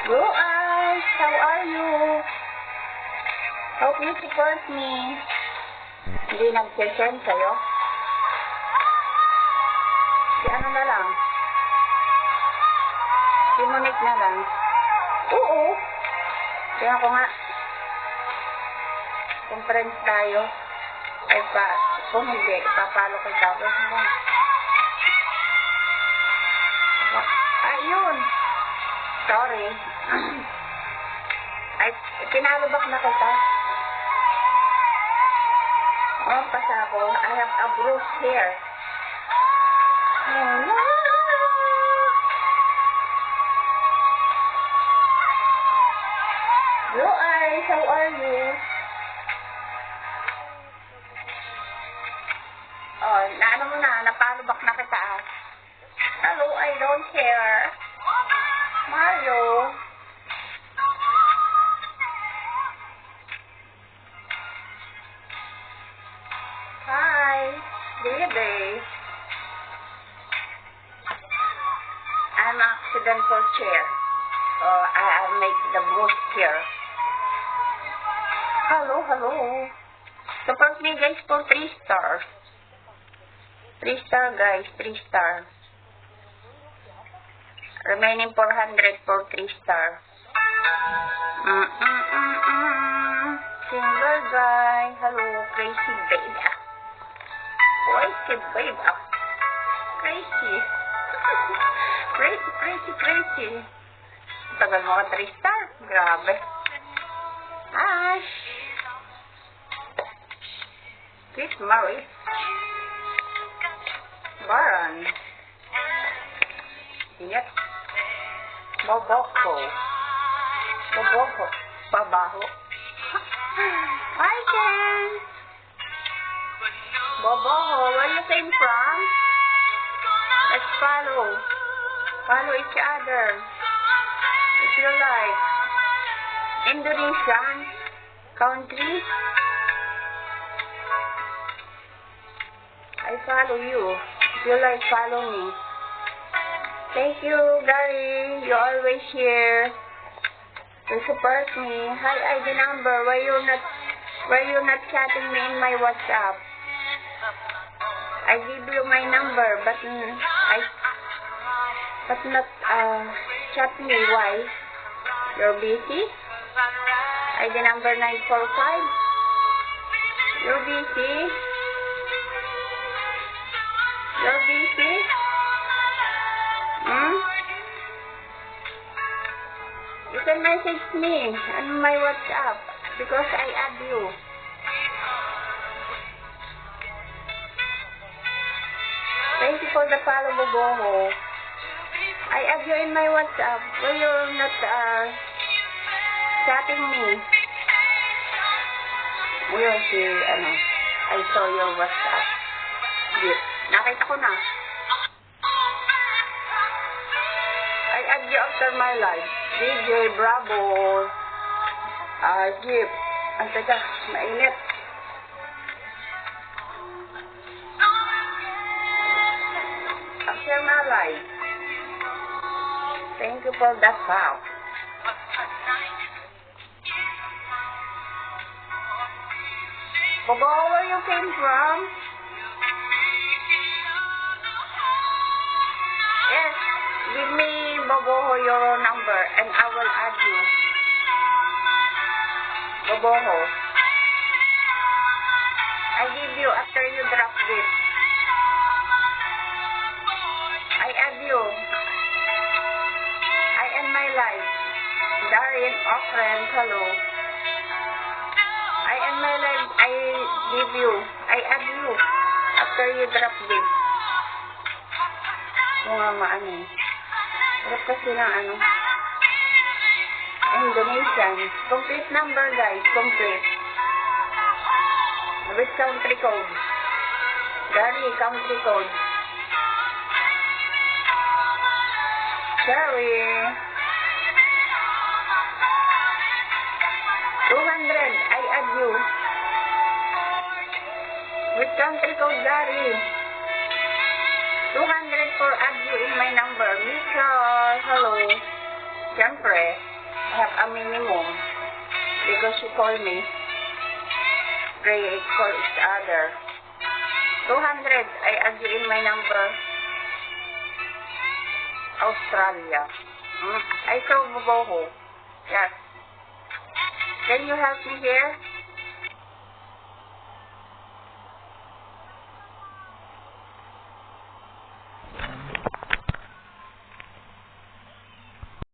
Hello, Ice. How are you? Hope you support me. Hindi nag-send sa'yo? Si ano na lang? Si Monique na lang? Oo. Kaya ako nga. Kung friends tayo, ay pa, kung hindi, ipapalo ko tapos mo. Ayun. Sorry. Ay, pinalubak na kita. Oh, pasa ako. I have a bruise here. Oh, no. Hello, Ice. How are you? Oh, naano mo na, napalubak na kita. Hello, I don't care. Mario. Hi. Baby. I'm accident for chair. I make the bruise here. Hello, hello. Support me guys for 3 stars. 3 star guys, 3 star. Remaining 400 for 3 star. Single guy. Hello, crazy babe. Crazy babe. Crazy. Crazy. Tagal mo ka 3 star. Grabe. Ash. Chris Murray. Baron. Yes. Boboko. Babaho. Hi, Ken. Boboho, where you came from? Let's follow. Follow each other. If you like. Indonesian country. I follow you. If you like, follow me. Thank you, Gary. You're always here to support me. Hi, ID number. Why you not chatting me in my WhatsApp? I give you my number, but not chat me. Why? You're busy? ID number 945. You're busy? You're busy? You can message me on my WhatsApp because I add you. Thank you for the follow, Boboho. I add you in my WhatsApp. Why you're not chatting me? Yun si, I saw your WhatsApp. Yes. Nakita ko na. I add you after my life. DJ, Bravo. Jeep. Ang teka, mainit. After my life. Thank you for that help. Bobo, where you came from? Yes, give me, Boboho, your number and I will add you. Boboho. I give you after you drop this. I add you. I end my life. Darin, Okren, hello. I end my life. I give you. I add you after you drop this. Kung maano. Drop kasi ng Indonesian. Complete number guys. Complete. With country code. Gary, country code. Cherry. 200. I add you. With country code Gary. 200 for add you in my number. Michelle, hello. Siyempre. I have a minimum because you call me. They call each other. 200. I add you in my number. Australia. I saw Boboho. Yes. Can you help me here?